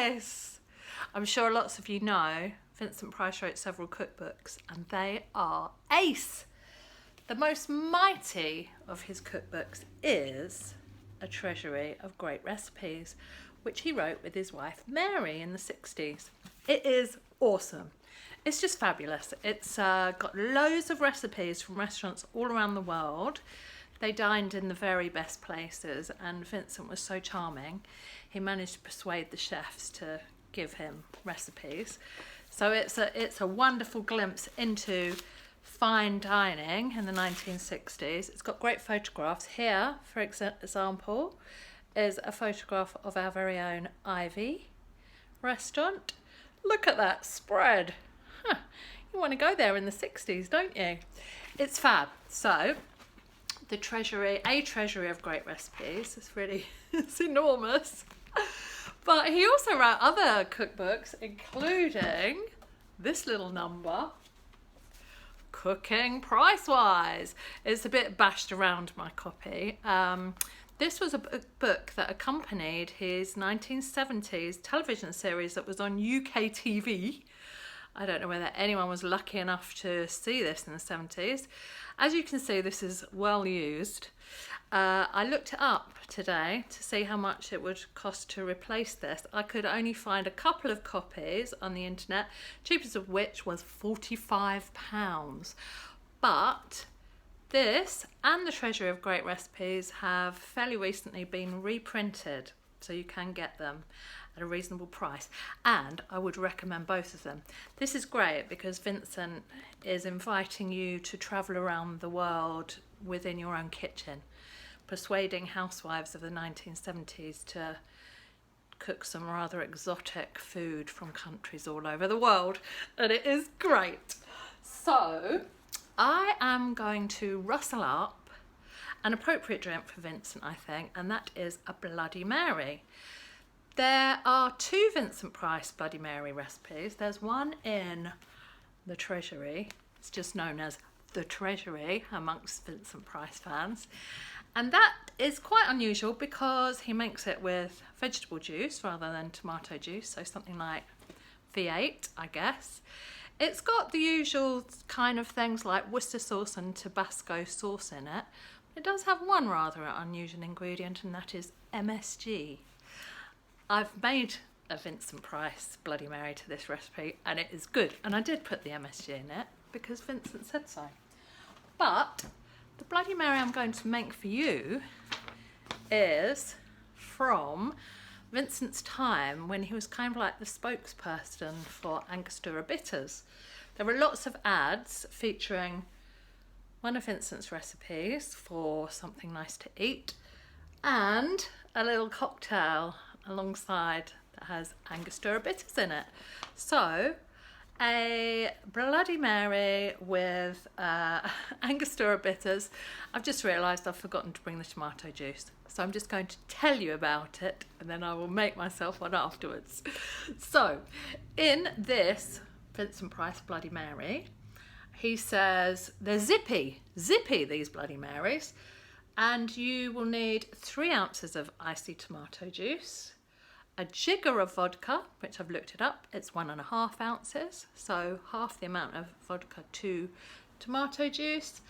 Price! I'm sure lots of you know Vincent Price wrote several cookbooks and they are ace. The most mighty of his cookbooks is A Treasury of Great Recipes, which he wrote with his wife Mary in the 60s. It is awesome. It's just fabulous. It's got loads of recipes from restaurants all around the world. They dined in the very best places, and Vincent was so charming, he managed to persuade the chefs to give him recipes. So it's a wonderful glimpse into fine dining in the 1960s. It's got great photographs. Here, for example, is a photograph of our very own Ivy restaurant. Look at that spread. Huh. You want to go there in the 60s, don't you? It's fab. So the Treasury, A Treasury of Great Recipes, it's enormous. But he also wrote other cookbooks, including this little number, Cooking Price-Wise. It's a bit bashed around my copy. This was a book that accompanied his 1970s television series that was on UK TV. I don't know whether anyone was lucky enough to see this in the 70s. As you can see, this is well used. I looked it up today to see how much it would cost to replace this. I could only find a couple of copies on the internet, cheapest of which was £45. But this and the Treasury of Great Recipes have fairly recently been reprinted, so you can get them at a reasonable price, and I would recommend both of them. This is great because Vincent is inviting you to travel around the world within your own kitchen, persuading housewives of the 1970s to cook some rather exotic food from countries all over the world, and it is great. So I am going to rustle up an appropriate drink for Vincent, I think, and that is a Bloody Mary. There are two Vincent Price Bloody Mary recipes. There's one in the Treasury. It's just known as the Treasury amongst Vincent Price fans. And that is quite unusual because he makes it with vegetable juice rather than tomato juice, so something like V8, I guess. It's got the usual kind of things like Worcester sauce and Tabasco sauce in it. It does have one rather unusual ingredient, and that is MSG. I've made a Vincent Price Bloody Mary to this recipe and it is good, and I did put the MSG in it because Vincent said so. But the Bloody Mary I'm going to make for you is from Vincent's time when he was kind of like the spokesperson for Angostura Bitters. There were lots of ads featuring one of Vincent's recipes for something nice to eat and a little cocktail alongside that has Angostura Bitters in it. So a Bloody Mary with Angostura Bitters. I've just realised I've forgotten to bring the tomato juice, so I'm just going to tell you about it and then I will make myself one afterwards. So in this Vincent Price Bloody Mary, he says they're zippy, these Bloody Marys, and you will need 3 ounces of icy tomato juice, a jigger of vodka, which I've looked it up, it's 1.5 ounces, so half the amount of vodka to tomato juice,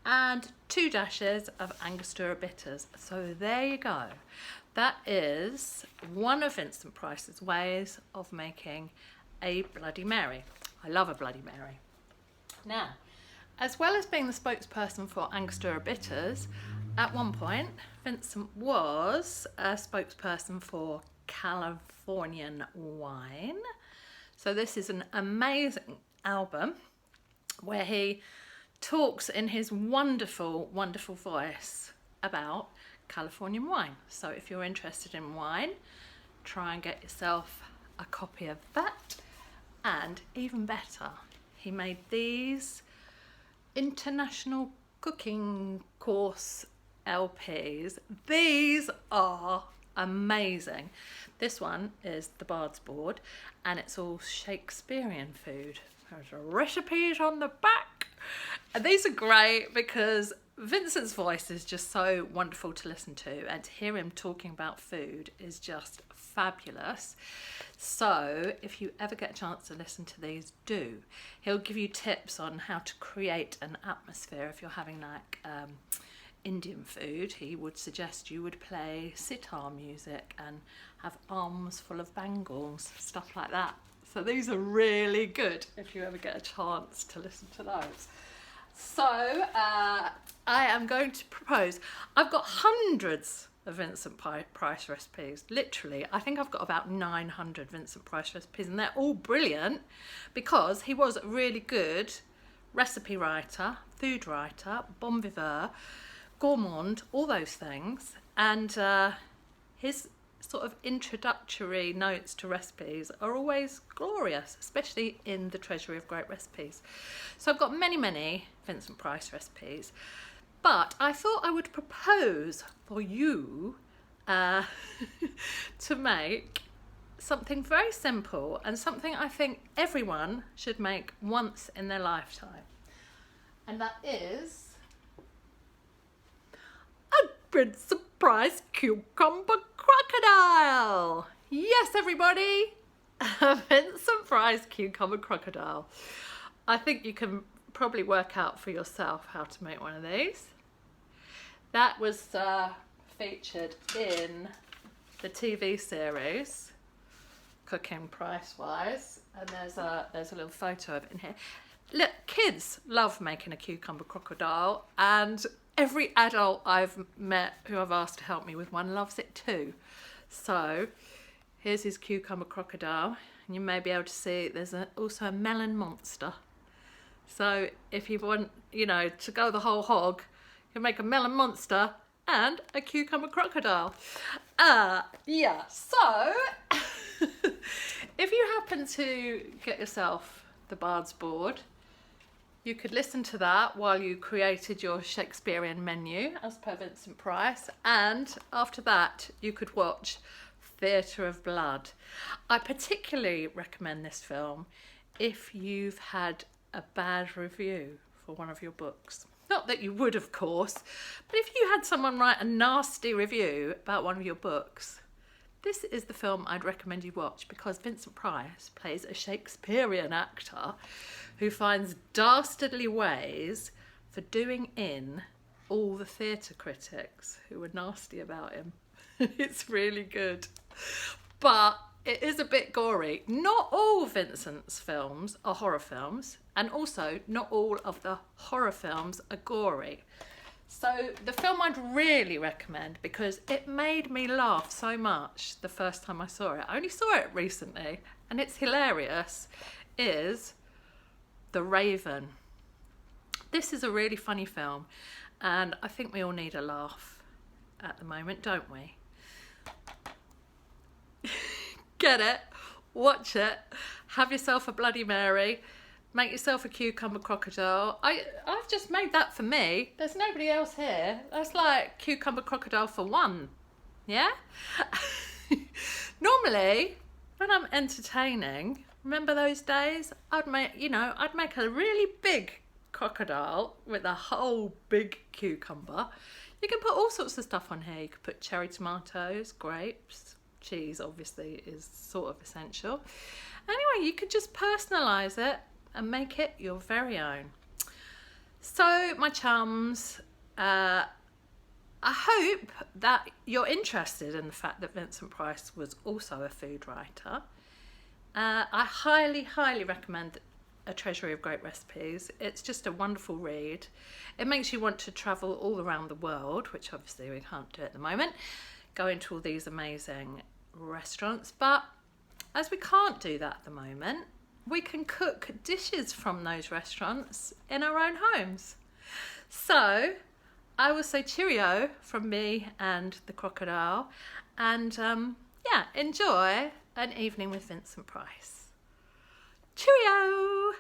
and 2 dashes of Angostura Bitters. So there you go. That is one of Vincent Price's ways of making a Bloody Mary. I love a Bloody Mary. Now, as well as being the spokesperson for Angostura Bitters, at one point Vincent was a spokesperson for Californian wine. So this is an amazing album where he talks in his wonderful voice about Californian wine. So if you're interested in wine, try and get yourself a copy of that. And even better, he made these international cooking course LPs. These are amazing. This one is the Bard's Board and it's all Shakespearean food. There's recipes on the back, and these are great because Vincent's voice is just so wonderful to listen to, and to hear him talking about food is just fabulous. So if you ever get a chance to listen to these, do. He'll give you tips on how to create an atmosphere. If you're having like Indian food, he would suggest you would play sitar music and have arms full of bangles, stuff like that. So these are really good if you ever get a chance to listen to those. So I am going to propose, I've got hundreds of Vincent Price recipes, literally. I think I've got about 900 Vincent Price recipes, and they're all brilliant because he was a really good recipe writer, food writer, bon vivant, gourmand, all those things. And his sort of introductory notes to recipes are always glorious, especially in the Treasury of Great Recipes. So I've got many Vincent Price recipes, but I thought I would propose for you to make something very simple and something I think everyone should make once in their lifetime. And that is a Vincent Price cucumber crocodile. Yes, everybody, a Vincent Price cucumber crocodile. I think you can probably work out for yourself how to make one of these. That was featured in the TV series Cooking Price-Wise, and there's a little photo of it in here. Look, kids love making a cucumber crocodile, and every adult I've met who I've asked to help me with one loves it too. So here's his cucumber crocodile, and you may be able to see there's also a Melon Monster. So if you want, to go the whole hog, you can make a Melon Monster and a cucumber crocodile. Yeah, so if you happen to get yourself the Bard's Board, you could listen to that while you created your Shakespearean menu, as per Vincent Price, and after that you could watch Theatre of Blood. I particularly recommend this film if you've had a bad review for one of your books. Not that you would, of course, but if you had someone write a nasty review about one of your books, this is the film I'd recommend you watch, because Vincent Price plays a Shakespearean actor who finds dastardly ways for doing in all the theatre critics who were nasty about him. It's really good. But it is a bit gory. Not all Vincent's films are horror films, and also not all of the horror films are gory. So the film I'd really recommend, because it made me laugh so much the first time I saw it, I only saw it recently and it's hilarious, is The Raven. This is a really funny film, and I think we all need a laugh at the moment, don't we? Get it, watch it, have yourself a Bloody Mary, make yourself a cucumber crocodile. I've just made that for me. There's nobody else here. That's like cucumber crocodile for one. Yeah? Normally, when I'm entertaining, remember those days? I'd make a really big crocodile with a whole big cucumber. You can put all sorts of stuff on here. You could put cherry tomatoes, grapes, cheese obviously is sort of essential. Anyway, you could just personalise it and make it your very own. So, my chums, I hope that you're interested in the fact that Vincent Price was also a food writer. I highly recommend A Treasury of Great Recipes. It's just a wonderful read. It makes you want to travel all around the world, which obviously we can't do at the moment, go into all these amazing restaurants. But as we can't do that at the moment, we can cook dishes from those restaurants in our own homes. So I will say cheerio from me and the crocodile, and enjoy an evening with Vincent Price. Cheerio!